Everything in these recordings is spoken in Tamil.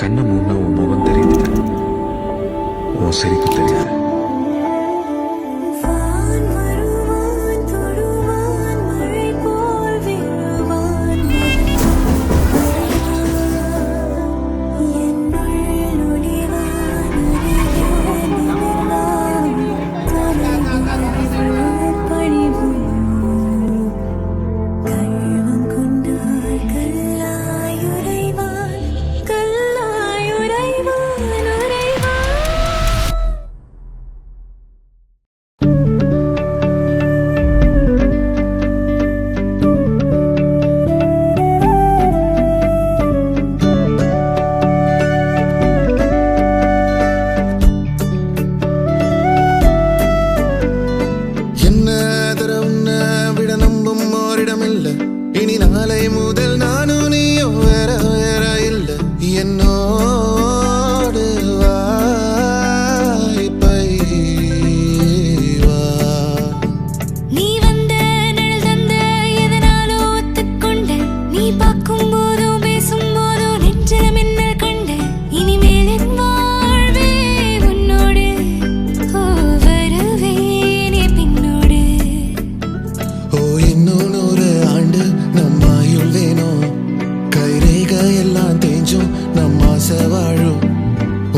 கண்ணை மூணா உன் முகம் தெரியுது, உன் சிரிப்பு தெரியாது. இனி நாளை முதல் நானும் நீயும் வேற வேற இல்ல. என்னோடு வாய்ப்பை வா. நீ வந்த நிழல் தந்த எதனாலோ ஒத்துக்கொண்ட. நீ பார்க்கும் போதும் பேசும் போதும் நெஞ்சில மின்னல் கண்ட. இனிமேல் என் வாழ்வே உன்னோடு. ஓ வருவேனே பின்னோடு. ஓ இன்னும் 100 ஆண்டு நம்ம ஆயுள் வேணும். கைரேக எல்லாம் தேஞ்சும் நம்ம ஆசை வாழும்.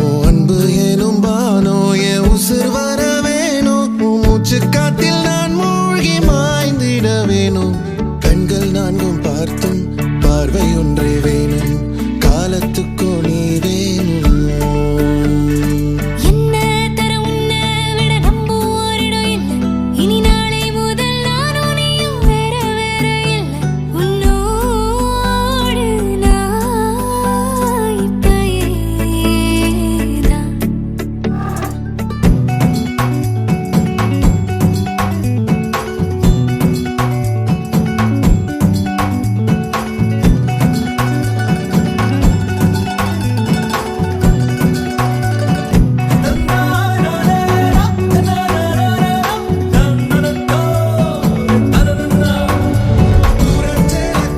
ஓ அன்பு ஏனும் பானோ என் உசுர் வர வேணும். உன் மூச்சு காத்தில் நான் மூழ்கி மாய்ந்திட வேணும். கண்கள் நான்கும் பார்த்தும் பார்வை ஒன்றே வேணும். காலத்துக்கோ நீ வேணும். என்ன தர உன்னை விட நம்பும் ஓரிடம் இல்லை. இனி நாளை முதல் நானும் நீயும் வேற வேற இல்லை. உன்னோடு நான் இப்பயேதான்.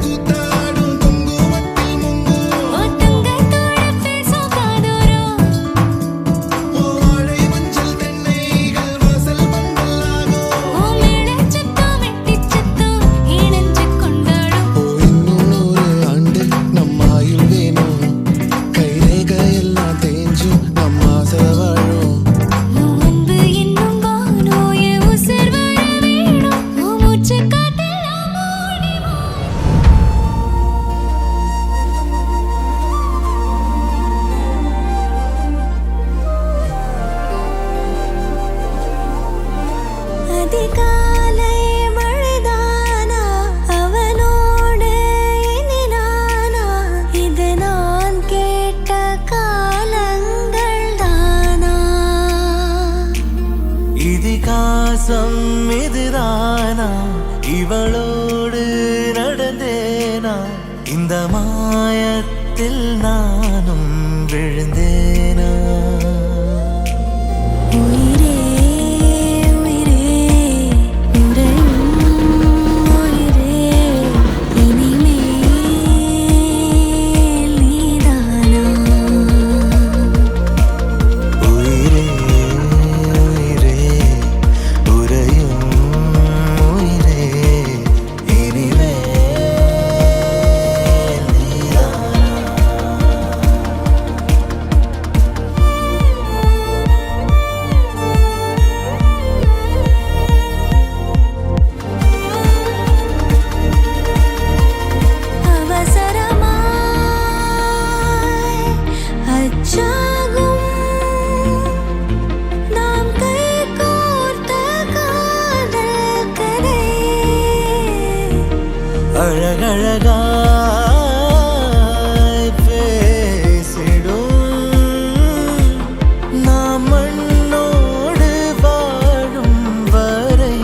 கூத்தாடும் குங்குமத்தில் முங்கும். ஓ தங்கத்தோட பேசும் காதோரம். ஓ வாழை மஞ்சள் தென்னைகள் வாசல் பந்தலாகும். ஓ மேடைச் சத்தம் மெட்டிச் சத்தம் இணைஞ்சு கொண்டாடும். ஓ இன்னும் 100 ஆண்டு நம்ம ஆயுள் வேணும். கைரேக எல்லாம் தேஞ்சும் நம்ம ஆசை வாழும். உன் அன்பு என்னும் வானோ என் உசுர் வர வேணும். உன் மூச்சு காத்தெல்லாம் மூடி அதிகாலை மழைதானா அவனோடு இனி நானா. இது நான் கேட்ட காலங்கள் தானா. இதிகாசம் இதுதானா? இவளோடு நடந்தேனா? இந்த மாயத்தில் நானும் விழுந்தேனா? உயிரே உயிரே உறையும் உயிரே இனிமேல் நீதானா. உயிரே உயிரே உறையும் உயிரே இனிமேல் நீதானா? அவசரமாய் அச்சாகும் நாம் கைகோர்த்த காதல் கதை. அழகழகாய் பேசிடும் நாம் மண்ணோடு வாழும் வரை.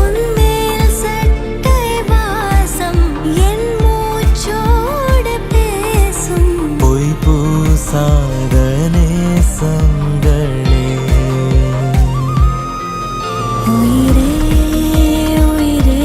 உன்மேல் சட்டை வாசம் என் மூச்சோடு பேசும். பொய் பூசாத நேசங்களே. உயிரே உயிரே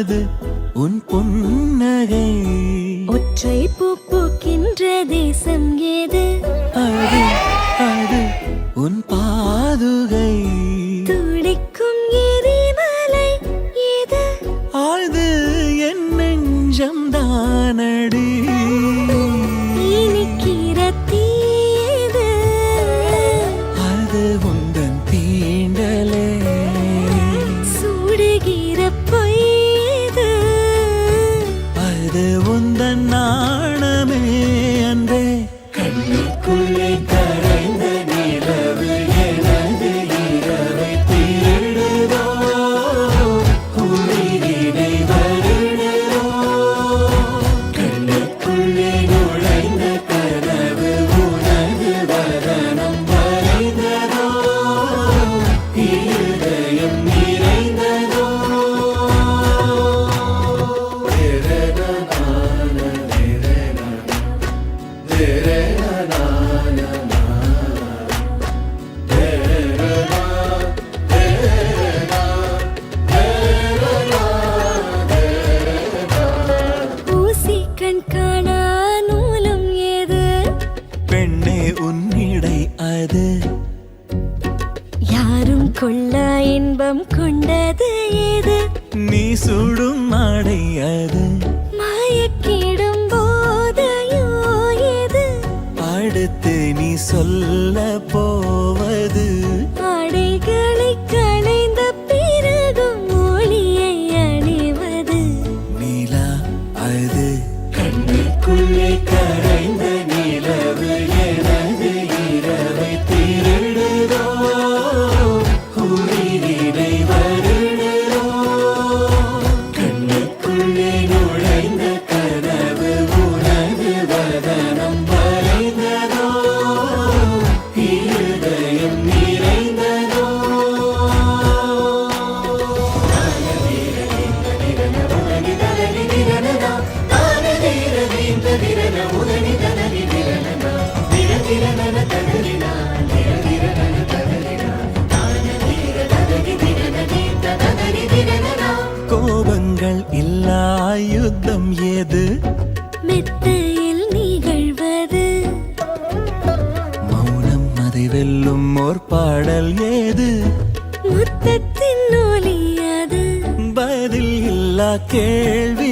அது உன் புன்னகை. ஒற்றை பூ பூக்கின்ற தேசம் ஏது? அது அது உன் பாதுகை. துடிக்கும் எரிமலை ஏது? ஆழ்து என் நெஞ்சம் தானடி. இனிக்கிற தீது? அது உந்தன் தீண்டலே. சுடுகிற பொய்து? அது உந்தன் நாணமே அன்றே. கண்ணுக்குள்ளே கரைந்த நிலவு எனது இரவை திருடுதோ, உயிரினை வருடுதோ. கண்ணுக்குள்ளே நுழைந்த கனவு உனது வதனம் வரைந்ததோ, இருதயம் நிறைந்ததோ. ஊசி கண் காணா நூலும் ஏது? பெண்ணே உன்னிடை அது. யாரும் கொள்ளா இன்பம் கொண்டது ஏது? நீ சுடும் ஆடை அது. மயக்கிடும் போதையோ ஏது? அடுத்து நீ சொல்ல போவது. ஆடைகளை களைந்த பிறகும் ஒளியை அணிவது. நிலா அது. கண்ணுக்குள்ளே கரைந்த நிலவு எனது இரவை திருடுதோ, உயிரினை வருடுதோ. கண்ணுக்குள்ளே நுழைந்த கனவு உனது வதனம் வரைந்ததோ, இருதயம் நிறைந்ததோ. கோபங்கள் இல்லா யுத்தம் ஏது? மெத்தையில் நிகழ்வது. மௌனம் அதை வெல்லும் ஓர் பாடல் ஏது? முத்தத்தின் ஒலி அது. பதில் இல்லா கேள்வி